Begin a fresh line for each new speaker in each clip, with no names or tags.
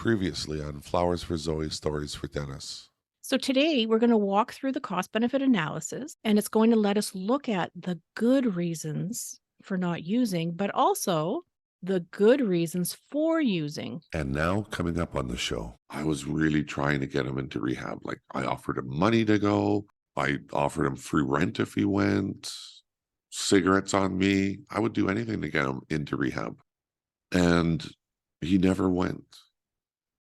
Previously on Flowers for Zoe, Stories for Dennis.
So today we're going to walk through the cost benefit analysis, and it's going to let us look at the good reasons for not using, but also the good reasons for using.
And now coming up on the show, I was really trying to get him into rehab. Like I offered him money to go. I offered him free rent if he went, cigarettes on me. I would do anything to get him into rehab. And he never went.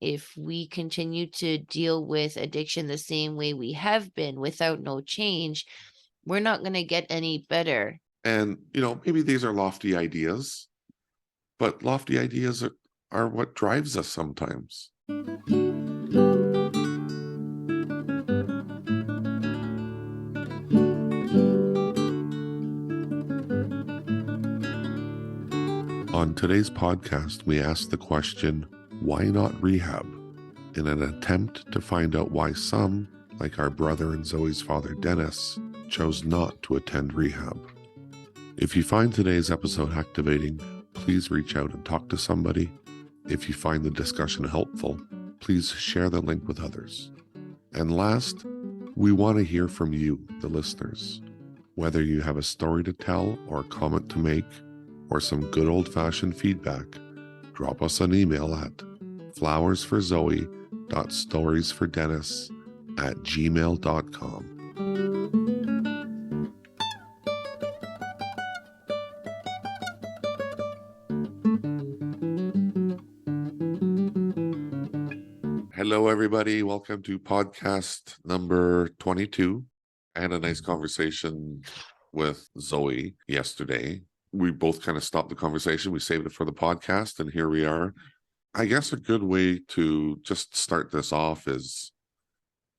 If we continue to deal with addiction the same way we have been without no change, we're not going to get any better.
And, maybe these are lofty ideas, but lofty ideas are what drives us sometimes. On today's podcast, we ask the question, why not rehab? In an attempt to find out why some, like our brother and Zoe's father Dennis, chose not to attend rehab. If you find today's episode activating, please reach out and talk to somebody. If you find the discussion helpful, please share the link with others. And last, we want to hear from you, the listeners. Whether you have a story to tell or a comment to make, or some good old-fashioned feedback, drop us an email at flowersforzoe.storiesfordennis@gmail.com. Hello, everybody. Welcome to podcast number 22. I had a nice conversation with Zoe yesterday. We both kind of stopped the conversation. We saved it for the podcast, and here we are. I guess a good way to just start this off is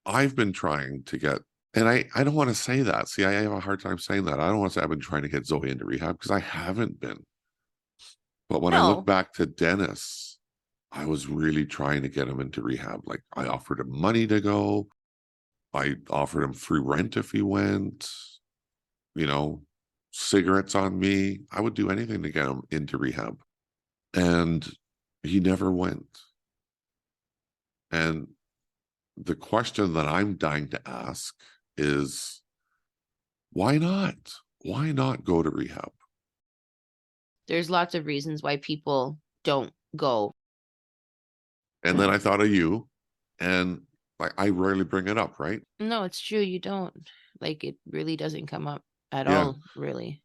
I've been trying to get, and I don't want to say that. See, I have a hard time saying that. I don't want to say I've been trying to get Zoe into rehab because I haven't been. But when I look back to Dennis, I was really trying to get him into rehab. Like I offered him money to go. I offered him free rent if he went, cigarettes on me. I would do anything to get him into rehab. And he never went. And the question that I'm dying to ask is, why not? Why not go to rehab?
There's lots of reasons why people don't go.
And then I thought of you, and I rarely bring it up, right?
No, it's true. You don't. It really doesn't come up at all, really.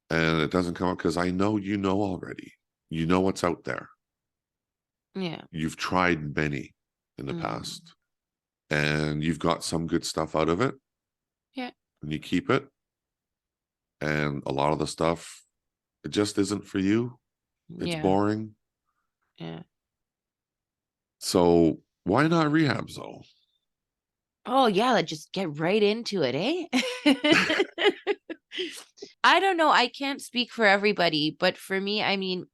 And it doesn't come up because I know you know already. You know what's out there.
Yeah.
You've tried many in the past, and you've got some good stuff out of it.
Yeah.
And you keep it. And a lot of the stuff, it just isn't for you. It's boring.
Yeah.
So why not rehab, though?
Oh, yeah. Let's just get right into it, eh? I don't know. I can't speak for everybody, but for me, I mean,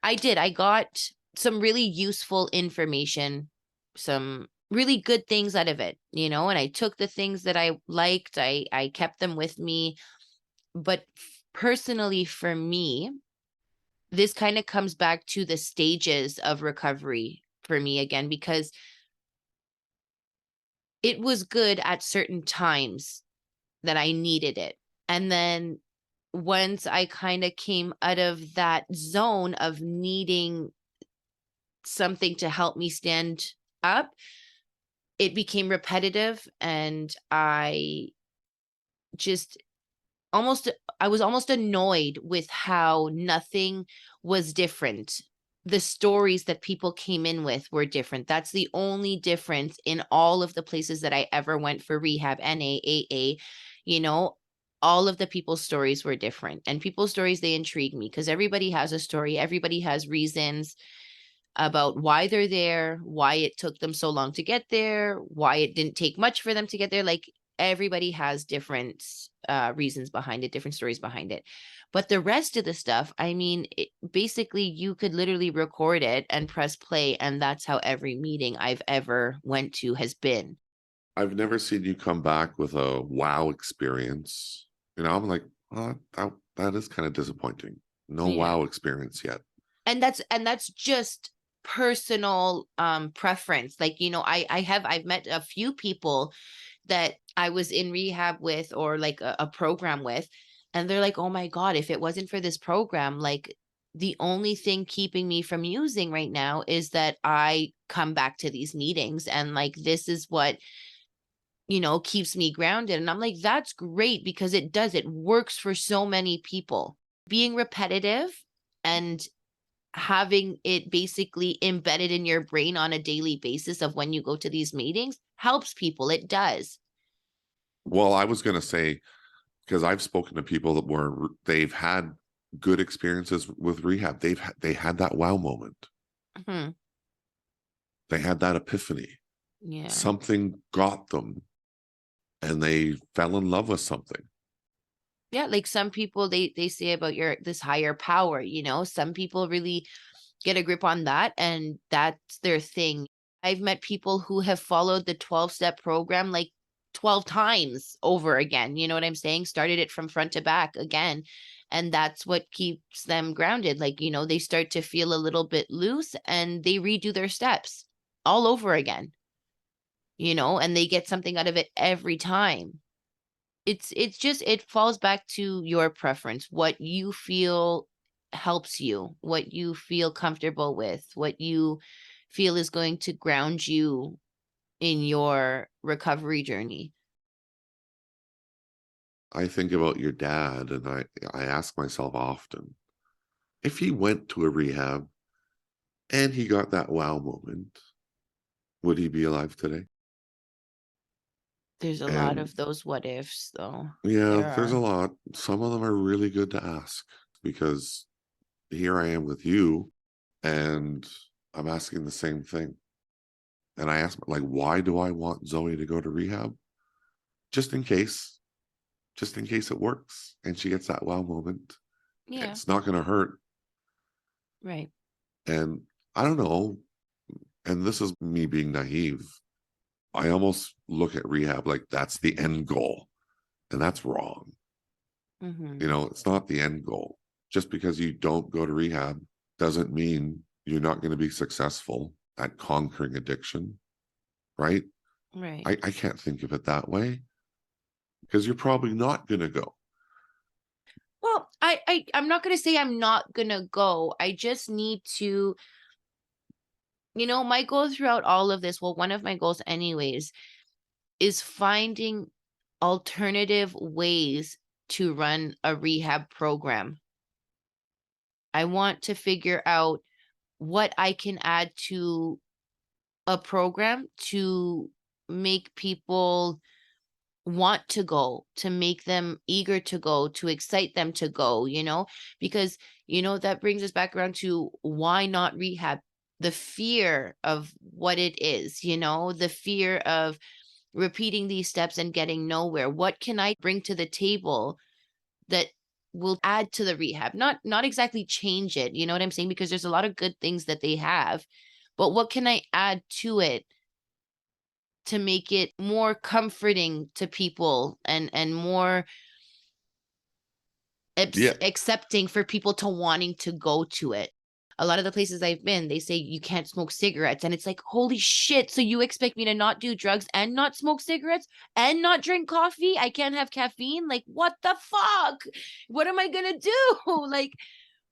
I got some really useful information, some really good things out of it, and I took the things that I liked, I kept them with me. But personally, for me, this kind of comes back to the stages of recovery for me again, because it was good at certain times that I needed it. And then once I kind of came out of that zone of needing something to help me stand up, it became repetitive, and I was almost annoyed with how nothing was different. The stories that people came in with were different. That's the only difference in all of the places that I ever went for rehab, NA, AA, all of the people's stories were different. And people's stories, they intrigue me because everybody has a story. Everybody has reasons about why they're there, why it took them so long to get there, why it didn't take much for them to get there. Everybody has different reasons behind it, different stories behind it. But the rest of the stuff, I mean, basically you could literally record it and press play. And that's how every meeting I've ever went to has been.
I've never seen you come back with a wow experience. I'm like, oh, that is kind of disappointing. No wow experience yet.
And that's just personal preference. Like, you know, I've met a few people that I was in rehab with, or like a program with, and they're like, oh my God, if it wasn't for this program, like the only thing keeping me from using right now is that I come back to these meetings, and like this is what, you know, keeps me grounded. And I'm like, that's great, because it works for so many people. Being repetitive and having it basically embedded in your brain on a daily basis of when you go to these meetings helps people. It does.
Well, I was going to say, because I've spoken to people that they've had good experiences with rehab. They had that wow moment.
Mhm.
They had that epiphany.
Yeah.
Something got them and they fell in love with something.
Yeah, like some people, they say about this higher power, you know, some people really get a grip on that, and that's their thing. I've met people who have followed the 12-step program like 12 times over again. You know what I'm saying? Started it from front to back again. And that's what keeps them grounded. Like, you know, they start to feel a little bit loose and they redo their steps all over again, you know, and they get something out of it every time. It's just, it falls back to your preference, what you feel helps you, what you feel comfortable with, what you feel is going to ground you in your recovery journey.
I think about your dad and I ask myself often, if he went to a rehab and he got that wow moment, would he be alive today?
There's a lot
And
of those what ifs, though.
yeah,
There
there's a
are.
lot. Some of them are really good to ask, because here I am with you and I'm asking the same thing. And I ask, like, why do I want Zoe to go to rehab? Just in case, just in case it works and she gets that wow moment.
Yeah,
It's not going to hurt.
right.
And I don't know. And this is me being naive. I almost look at rehab like that's the end goal. And that's wrong.
Mm-hmm.
You know, it's not the end goal. Just because you don't go to rehab doesn't mean you're not going to be successful at conquering addiction, right?
Right.
I can't think of it that way, because you're probably not going to go.
Well, I'm not gonna say I'm not gonna go. I just need to, you know, my goal throughout all of this, well, one of my goals anyways, is finding alternative ways to run a rehab program. I want to figure out what I can add to a program to make people want to go, to make them eager to go, to excite them to go, you know, because, you know, that brings us back around to why not rehab? The fear of what it is, you know, the fear of repeating these steps and getting nowhere. What can I bring to the table that will add to the rehab? Not exactly change it, you know what I'm saying? Because there's a lot of good things that they have, but what can I add to it to make it more comforting to people, and more
Yeah.
accepting for people to wanting to go to it? A lot of the places I've been, they say you can't smoke cigarettes. And it's like, holy shit. So you expect me to not do drugs and not smoke cigarettes and not drink coffee? I can't have caffeine? Like, what the fuck? What am I going to do? Like,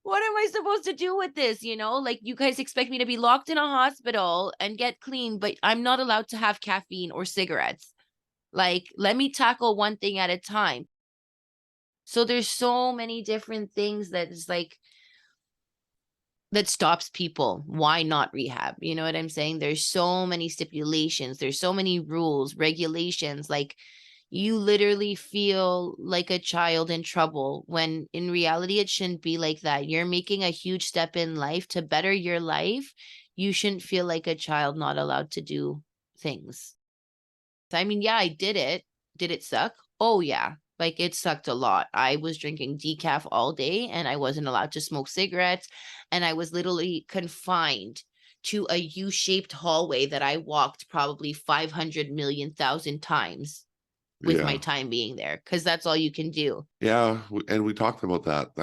what am I supposed to do with this? You know, like, you guys expect me to be locked in a hospital and get clean, but I'm not allowed to have caffeine or cigarettes. Like, let me tackle one thing at a time. So there's so many different things that is like, that stops people. Why not rehab? You know what I'm saying? There's so many stipulations, there's so many rules, regulations. Like, you literally feel like a child in trouble, when in reality it shouldn't be like that. You're making a huge step in life to better your life. You shouldn't feel like a child not allowed to do things. I mean, yeah, I did it. Did it suck? Oh, yeah. Like, it sucked a lot. I was drinking decaf all day and I wasn't allowed to smoke cigarettes. And I was literally confined to a U-shaped hallway that I walked probably 500 million thousand times with my
Yeah.
time being there, because that's all you can do.
Yeah. And we talked about that.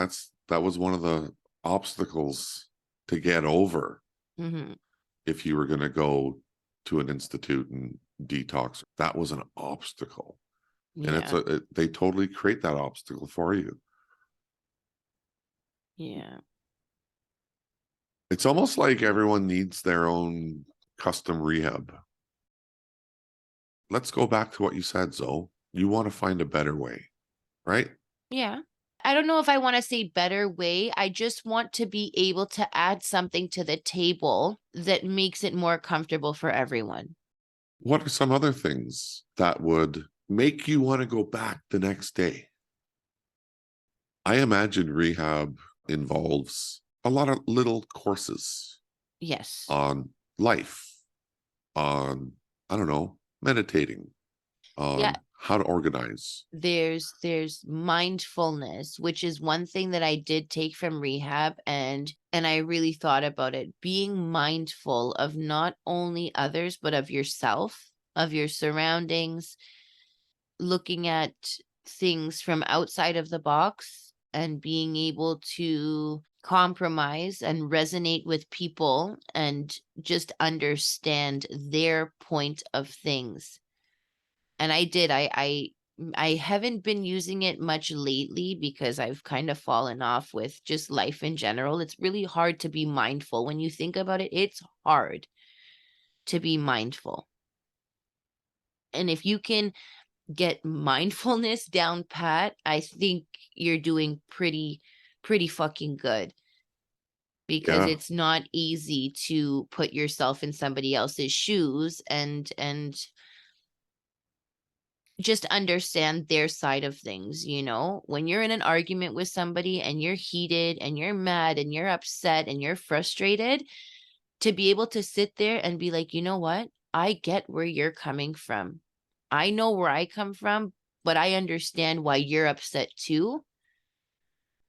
That was one of the obstacles to get over.
Mm-hmm.
if you were going to go to an institute and detox. That was an obstacle. And
Yeah.
they totally create that obstacle for you.
Yeah.
It's almost like everyone needs their own custom rehab. Let's go back to what you said, Zoe. You want to find a better way, right?
Yeah. I don't know if I want to say better way. I just want to be able to add something to the table that makes it more comfortable for everyone.
What are some other things that would make you want to go back the next day? I imagine rehab involves a lot of little courses
Yes.
on life, on, I don't know, meditating,
Yeah.
on how to organize.
There's mindfulness, which is one thing that I did take from rehab, and I really thought about it. Being mindful of not only others, but of yourself, of your surroundings, looking at things from outside of the box and being able to compromise and resonate with people and just understand their point of things. And I did. I haven't been using it much lately because I've kind of fallen off with just life in general. It's really hard to be mindful. When you think about it, it's hard to be mindful. And if you can get mindfulness down pat, I think you're doing pretty fucking good, because
Yeah.
it's not easy to put yourself in somebody else's shoes and just understand their side of things. When you're in an argument with somebody and you're heated and you're mad and you're upset and you're frustrated, to be able to sit there and be like, you know what? I get where you're coming from. I know where I come from, but I understand why you're upset too.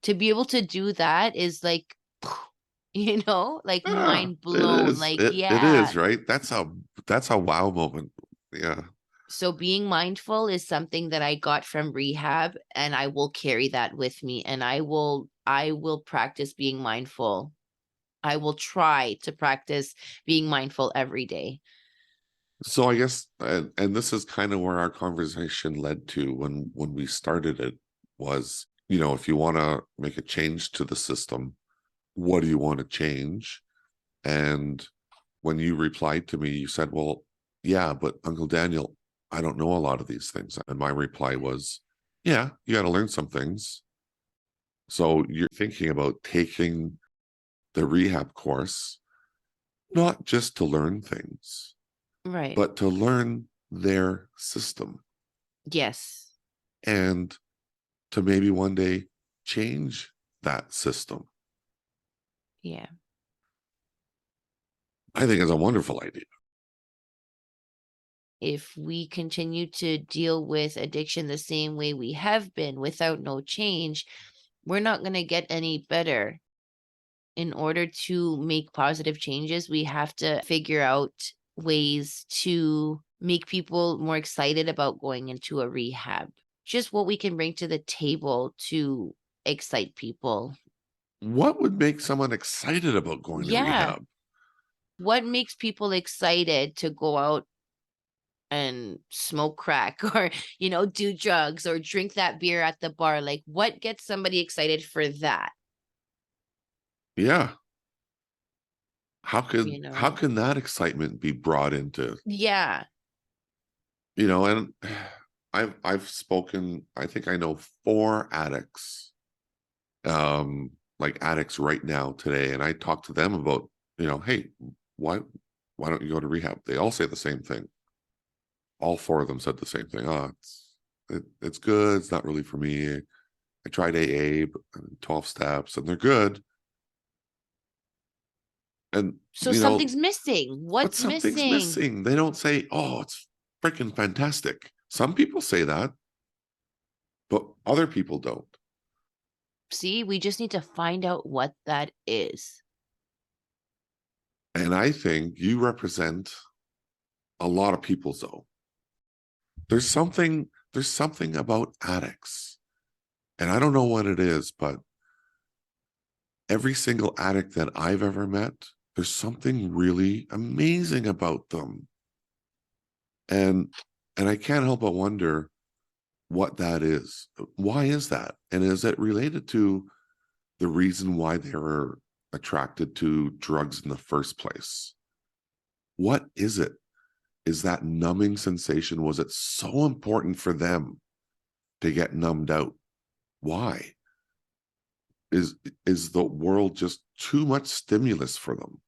To be able to do that is like, like
Yeah,
mind
it
blown.
is.
Like,
It
yeah.
is, right? That's a wow moment. Yeah.
So being mindful is something that I got from rehab, and I will carry that with me, and I will practice being mindful. I will try to practice being mindful every day.
So I guess, and this is kind of where our conversation led to when we started it, was, if you want to make a change to the system, what do you want to change? And when you replied to me, you said, well, yeah, but Uncle Daniel, I don't know a lot of these things. And my reply was, yeah, you got to learn some things. So you're thinking about taking the rehab course, not just to learn things,
Right.
but to learn their system
Yes.
and to maybe one day change that system.
Yeah.
I think it's a wonderful idea.
If we continue to deal with addiction the same way we have been without no change, we're not going to get any better. In order to make positive changes, we have to figure out ways to make people more excited about going into a rehab. Just what we can bring to the table to excite people.
What would make someone excited about going to
Yeah.
rehab?
What makes people excited to go out and smoke crack or, do drugs or drink that beer at the bar? Like, what gets somebody excited for that?
Yeah. How
You know?
can that excitement be brought into,
Yeah.
and I've spoken, I think I know 4 addicts, like addicts right now today. And I talk to them about, hey, why don't you go to rehab? They all say the same thing. All 4 of them said the same thing. Oh, it's good. It's not really for me. I tried AA, 12 steps, and they're good. And,
So something's missing.
but
What's
something's
missing?
missing. They don't say, oh, it's freaking fantastic. Some people say that, but other people don't.
See, we just need to find out what that is.
And I think you represent a lot of people, though. There's something about addicts. And I don't know what it is, but every single addict that I've ever met There's something really amazing about them. And I can't help but wonder what that is. Why is that? And is it related to the reason why they were attracted to drugs in the first place? What is it? Is that numbing sensation? Was it so important for them to get numbed out? Why? Is the world just too much stimulus for them?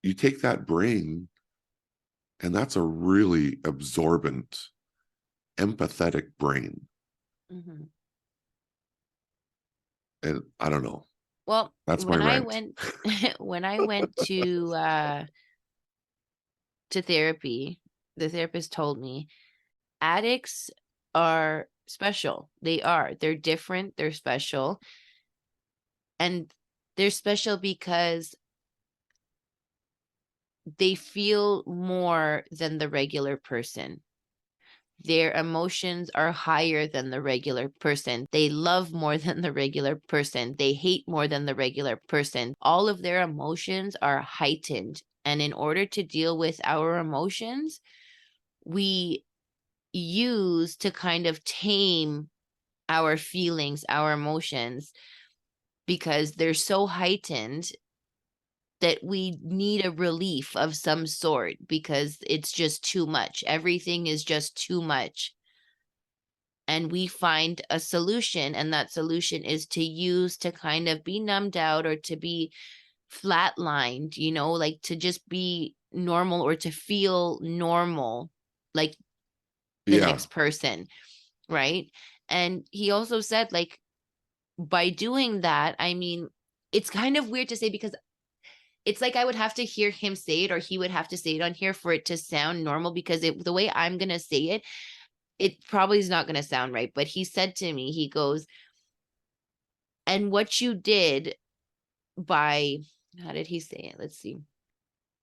You take that brain, and that's a really absorbent, empathetic brain.
Mhm.
And I don't know.
Well,
That's my
when I
rant.
went when I went to therapy, the therapist told me addicts are special. They are. They're different, they're special. And they're special because they feel more than the regular person. Their emotions are higher than the regular person. They love more than the regular person. They hate more than the regular person. All of their emotions are heightened. And in order to deal with our emotions, we use to kind of tame our feelings, our emotions, because they're so heightened that we need a relief of some sort because it's just too much. Everything is just too much. And we find a solution, and that solution is to use to kind of be numbed out or to be flatlined, like to just be normal or to feel normal, like the
Yeah.
next person, right? And he also said, like, by doing that, I mean, it's kind of weird to say because it's like I would have to hear him say it or he would have to say it on here for it to sound normal because the way I'm going to say it probably is not going to sound right. But he said to me, he goes, and what you did by, how did he say it? Let's see.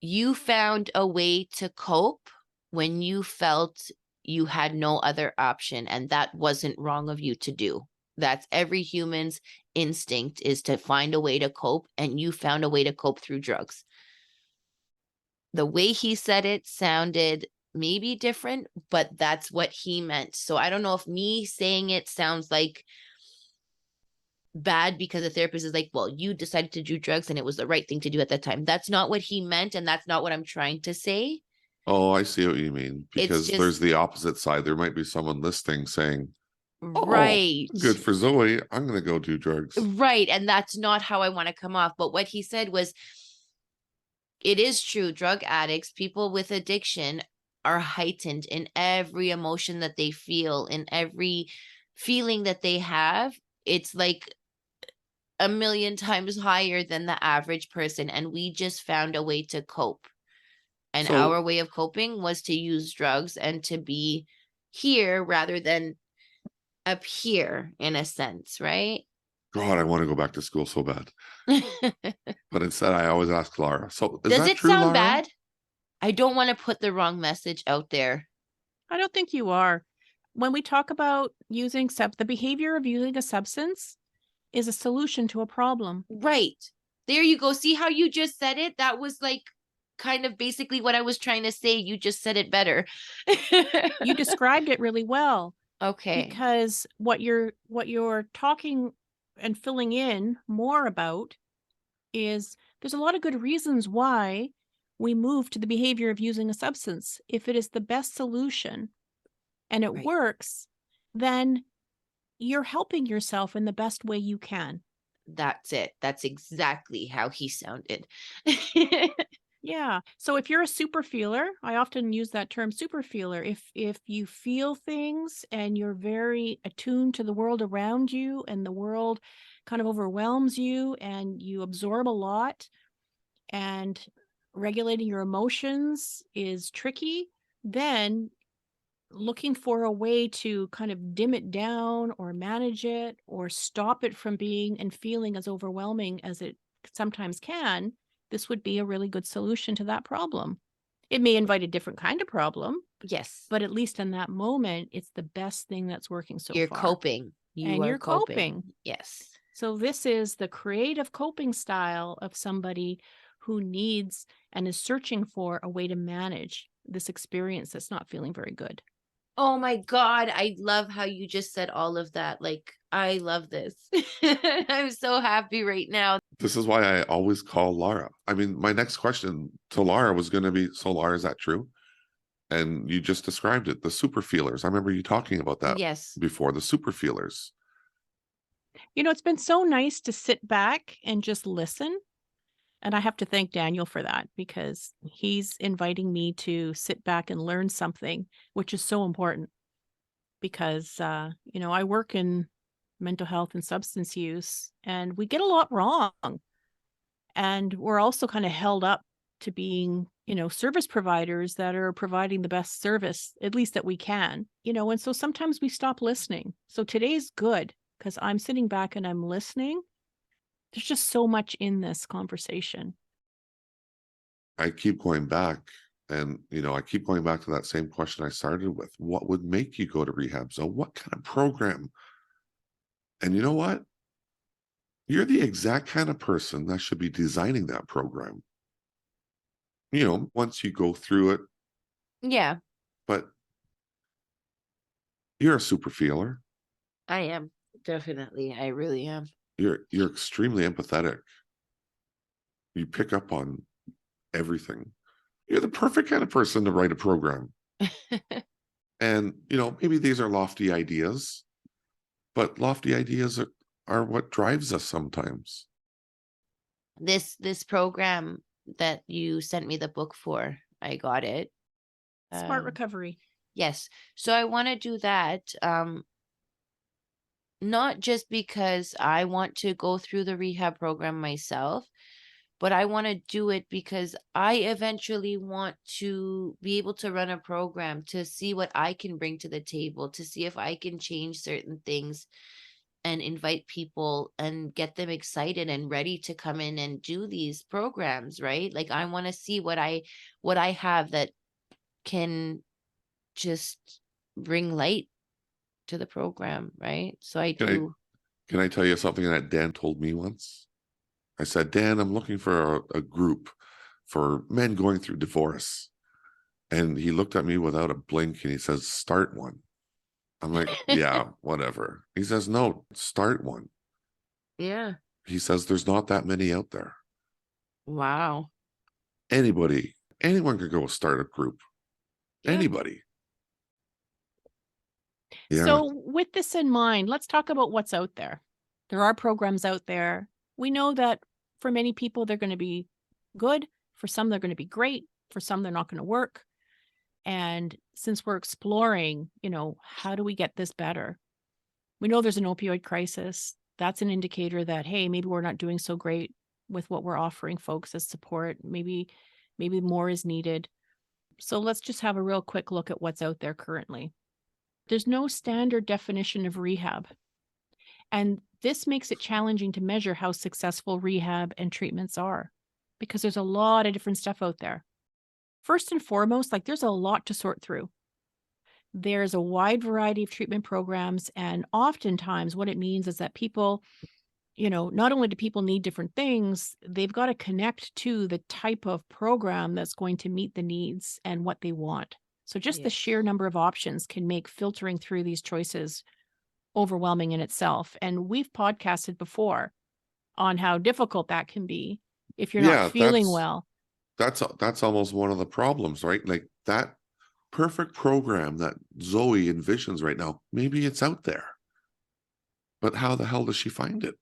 You found a way to cope when you felt you had no other option, and that wasn't wrong of you to do. That's every human's instinct, is to find a way to cope, and you found a way to cope through drugs. The way he said it sounded maybe different, but that's what he meant. So I don't know if me saying it sounds like bad because the therapist is like, well, you decided to do drugs and it was the right thing to do at that time. That's not what he meant, and that's not what I'm trying to say.
Oh, I see what you mean.
It's
Because there's
just
the opposite side. There might be someone listening saying, "Oh,
right.
good for Zoe. I'm going to go do drugs."
Right. And that's not how I want to come off. But what he said was, it is true. Drug addicts, people with addiction, are heightened in every emotion that they feel, in every feeling that they have. It's like a million times higher than the average person. And we just found a way to cope. And
So,
our way of coping was to use drugs and to be here rather than up here, in a sense, right?
God, I want to go back to school so bad. But instead, I always ask Laura. So, is
Does
that
it
true,
sound
Laura?
bad? I don't want to put the wrong message out there.
I don't think you are. When we talk about using the behavior of using a substance is a solution to a problem.
Right. There you go. See how you just said it? That was like kind of basically what I was trying to say. You just said it better.
You described it really well.
Okay.
Because what you're talking and filling in more about is there's a lot of good reasons why we move to the behavior of using a substance. If it is the best solution and it
Right.
works, then you're helping yourself in the best way you can.
That's it. That's exactly how he sounded.
Yeah. So if you're a super feeler, I often use that term super feeler. If you feel things and you're very attuned to the world around you and the world kind of overwhelms you and you absorb a lot and regulating your emotions is tricky, then looking for a way to kind of dim it down or manage it or stop it from being and feeling as overwhelming as it sometimes can, this would be a really good solution to that problem. It may invite a different kind of problem,
Yes.
but at least in that moment, it's the best thing that's working so
You're
far.
coping. You
And
are
you're
coping.
coping.
Yes.
So this is the creative coping style of somebody who needs and is searching for a way to manage this experience that's not feeling very good.
Oh my God, I love how you just said all of that. Like, I love this. I'm so happy right now.
This is why I always call Laura. I mean, my next question to Laura was going to be, so Laura, is that true? And you just described it, the super feelers. I remember you talking about that
Yes.
before, the super feelers.
You know, it's been so nice to sit back and just listen. And I have to thank Daniel for that because he's inviting me to sit back and learn something, which is so important because, I work in mental health and substance use and we get a lot wrong. And we're also kind of held up to being, service providers that are providing the best service, at least that we can, and so sometimes we stop listening. So today's good because I'm sitting back and I'm listening. There's just so much in this conversation.
I keep going back and, I keep going back to that same question I started with. What would make you go to rehab? So what kind of program? And you know what? You're the exact kind of person that should be designing that program. Once you go through it,
Yeah,
but you're a super feeler.
I am. Definitely. I really am.
You're extremely empathetic. You pick up on everything. You're the perfect kind of person to write a program. And, maybe these are lofty ideas, but lofty ideas are what drives us sometimes.
This program that you sent me the book for, I got it.
Smart
Um,
recovery.
yes. So I want to do that. Not just because I want to go through the rehab program myself, but I want to do it because I eventually want to be able to run a program to see what I can bring to the table, to see if I can change certain things and invite people and get them excited and ready to come in and do these programs, right? Like I want to see what I have that can just bring light to the program, right? So I
Can I
do.
can I tell you something that Dan told me once? I said, Dan, I'm looking for a group for men going through divorce. And he looked at me without a blink and he says, start one. I'm like, yeah, whatever. He says, no, start one.
Yeah.
He says, there's not that many out there.
Wow.
Anyone could go start a group.
Yeah.
Anybody. Yeah.
So, with this in mind, let's talk about what's out there. There are programs out there. We know that for many people, they're going to be good. For some, they're going to be great. For some, they're not going to work. And since we're exploring, how do we get this better? We know there's an opioid crisis. That's an indicator that, hey, maybe we're not doing so great with what we're offering folks as support. Maybe more is needed. So let's just have a real quick look at what's out there currently. There's no standard definition of rehab. And this makes it challenging to measure how successful rehab and treatments are because there's a lot of different stuff out there. First and foremost, there's a lot to sort through. There's a wide variety of treatment programs. And oftentimes what it means is that people, not only do people need different things, they've got to connect to the type of program that's going to meet the needs and what they want. So just the sheer
Yes.
number of options can make filtering through these choices overwhelming in itself. And we've podcasted before on how difficult that can be if you're not
Yeah,
feeling well.
that's almost one of the problems, right? Like that perfect program that Zoe envisions right now, maybe it's out there. But how the hell does she find it?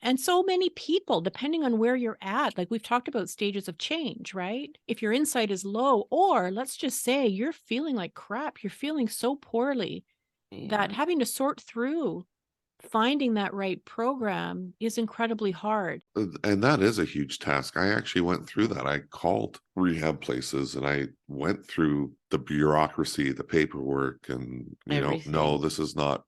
And so many people, depending on where you're at, like we've talked about stages of change, right? If your insight is low, or let's just say you're feeling like crap, you're feeling so poorly that
Yeah.
having to sort through finding that right program is incredibly hard.
And that is a huge task. I actually went through that. I called rehab places and I went through the bureaucracy, the paperwork, and no,
Everything.
this is not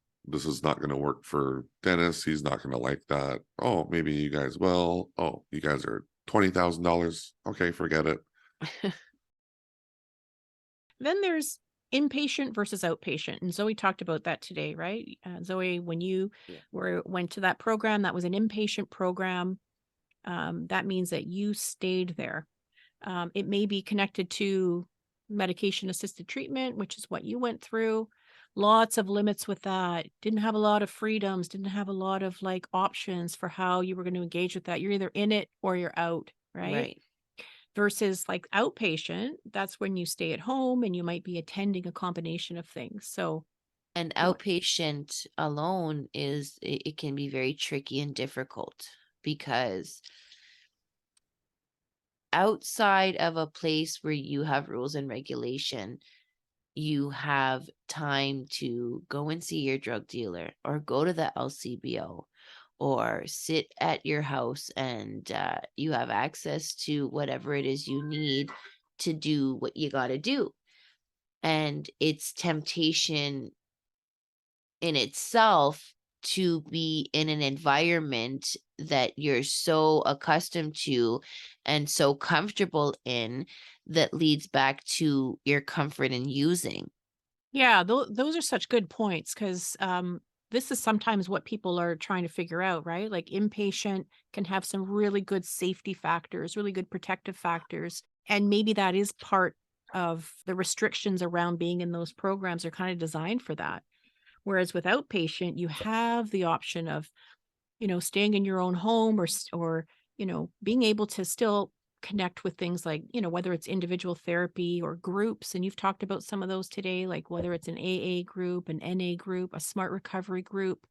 going to work for Dennis. He's not going to like that. Oh, maybe you guys will. Oh, you guys are $20,000. Okay, forget it.
Then there's inpatient versus outpatient. And Zoe talked about that today, right? Zoe, when you
Yeah.
went to that program, that was an inpatient program. That means that you stayed there. It may be connected to medication assisted treatment, which is what you went through. Lots of limits with that. Didn't have a lot of freedoms, didn't have a lot of like options for how you were going to engage with that. You're either in it or you're out, right?
Right.
Versus like outpatient, that's when you stay at home and you might be attending a combination of things. So,
And
you know,
outpatient alone it can be very tricky and difficult because outside of a place where you have rules and regulation, you have time to go and see your drug dealer or go to the LCBO or sit at your house and you have access to whatever it is you need to do what you got to do. And it's temptation in itself to be in an environment that you're so accustomed to and so comfortable in that leads back to your comfort in using.
yeah, those are such good points because this is sometimes what people are trying to figure out, right? Like inpatient can have some really good safety factors, really good protective factors. And maybe that is part of the restrictions around being in those programs are kind of designed for that. Whereas with outpatient, you have the option of, staying in your own home or, being able to still connect with things like, whether it's individual therapy or groups. And you've talked about some of those today, like whether it's an AA group, an NA group, a smart recovery group.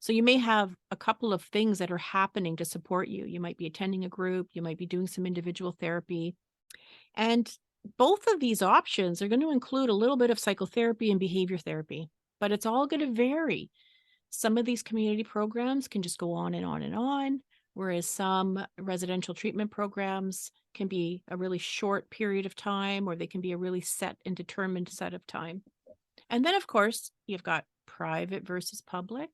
So you may have a couple of things that are happening to support you. You might be attending a group, you might be doing some individual therapy. And both of these options are going to include a little bit of psychotherapy and behavior therapy, but it's all going to vary. Some of these community programs can just go on and on and on, whereas some residential treatment programs can be a really short period of time, or they can be a really set and determined set of time. And then, of course, you've got private versus public.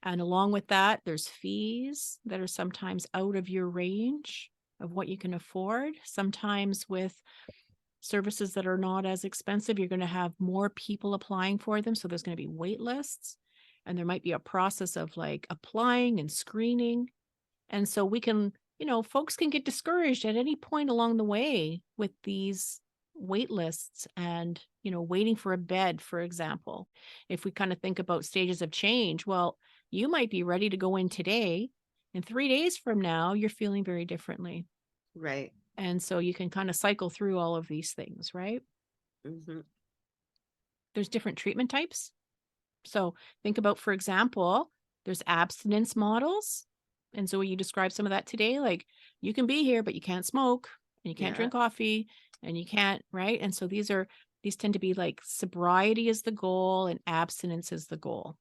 And along with that, there's fees that are sometimes out of your range of what you can afford. Sometimes with services that are not as expensive, you're going to have more people applying for them. So there's going to be wait lists and there might be a process of like applying and screening. And so we can, folks can get discouraged at any point along the way with these wait lists and, waiting for a bed, for example. If we kind of think about stages of change, well, you might be ready to go in today. And 3 days from now, you're feeling very differently.
Right.
And so you can kind of cycle through all of these things, right?
Mm-hmm.
There's different treatment types. So think about, for example, there's abstinence models. And so you described some of that today, like you can be here, but you can't smoke and you can't
Yeah.
drink coffee and you can't, right? And so these tend to be like sobriety is the goal and abstinence is the goal.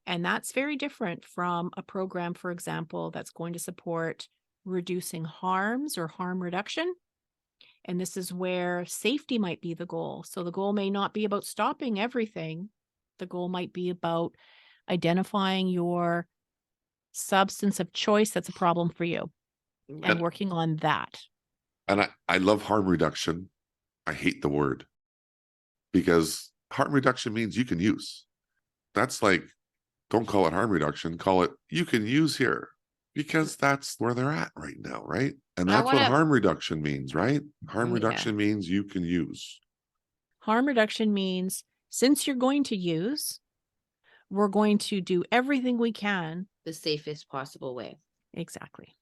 And that's very different from a program, for example, that's going to support reducing harms or harm reduction. And this is where safety might be the goal. So the goal may not be about stopping everything. The goal might be about identifying your substance of choice that's a problem for you and
And,
working on that.
and I love harm reduction. I hate the word because harm reduction means you can use. That's like, don't call it harm reduction, call it you can use here because that's where they're at right now, right? And
I
that's
want
what
to,
harm reduction means, right? Harm
yeah.
reduction means you can use.
Harm reduction means since you're going to use, we're going to do everything we can.
The safest possible way.
Exactly.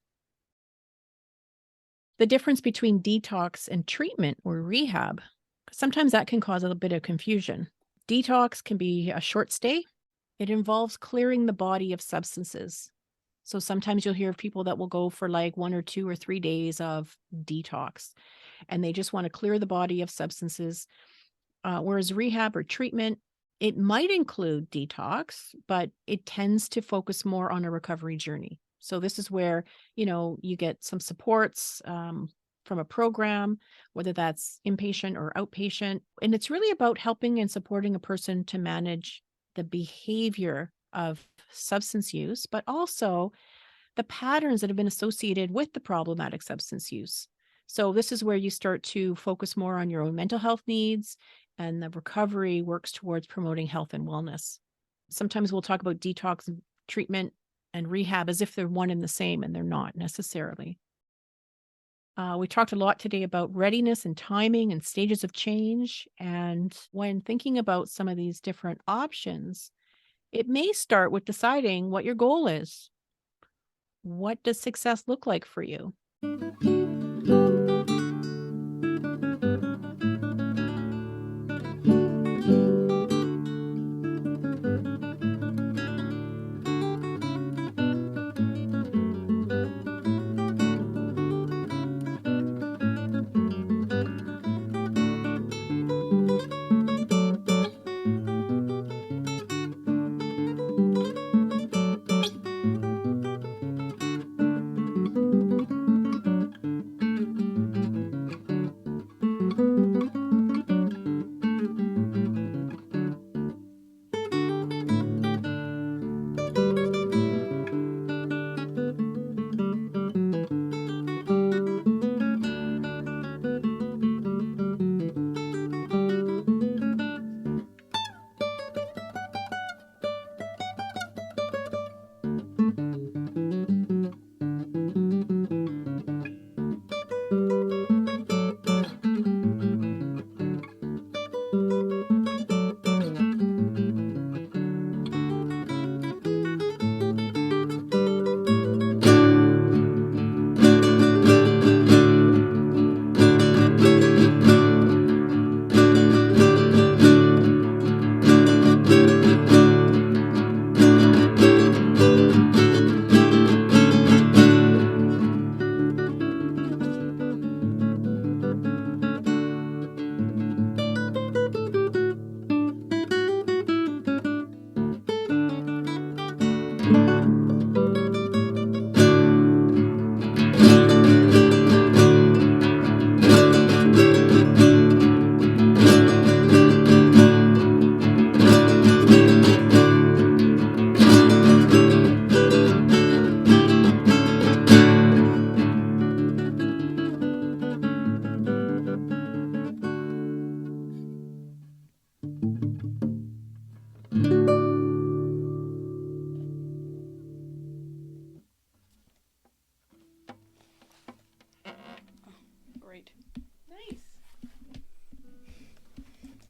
The difference between detox and treatment or rehab, sometimes that can cause a bit of confusion. Detox can be a short stay. It involves clearing the body of substances. So sometimes you'll hear of people that will go for like 1 or 2 or 3 days of detox, and they just want to clear the body of substances. Whereas rehab or treatment, it might include detox, but it tends to focus more on a recovery journey. So this is where, you get some supports from a program, whether that's inpatient or outpatient. And it's really about helping and supporting a person to manage the behavior of substance use, but also the patterns that have been associated with the problematic substance use. So this is where you start to focus more on your own mental health needs and the recovery works towards promoting health and wellness. Sometimes we'll talk about detox treatment and rehab as if they're one and the same, and they're not necessarily. We talked a lot today about readiness and timing and stages of change. And when thinking about some of these different options, it may start with deciding what your goal is. What does success look like for you? Great.
Nice.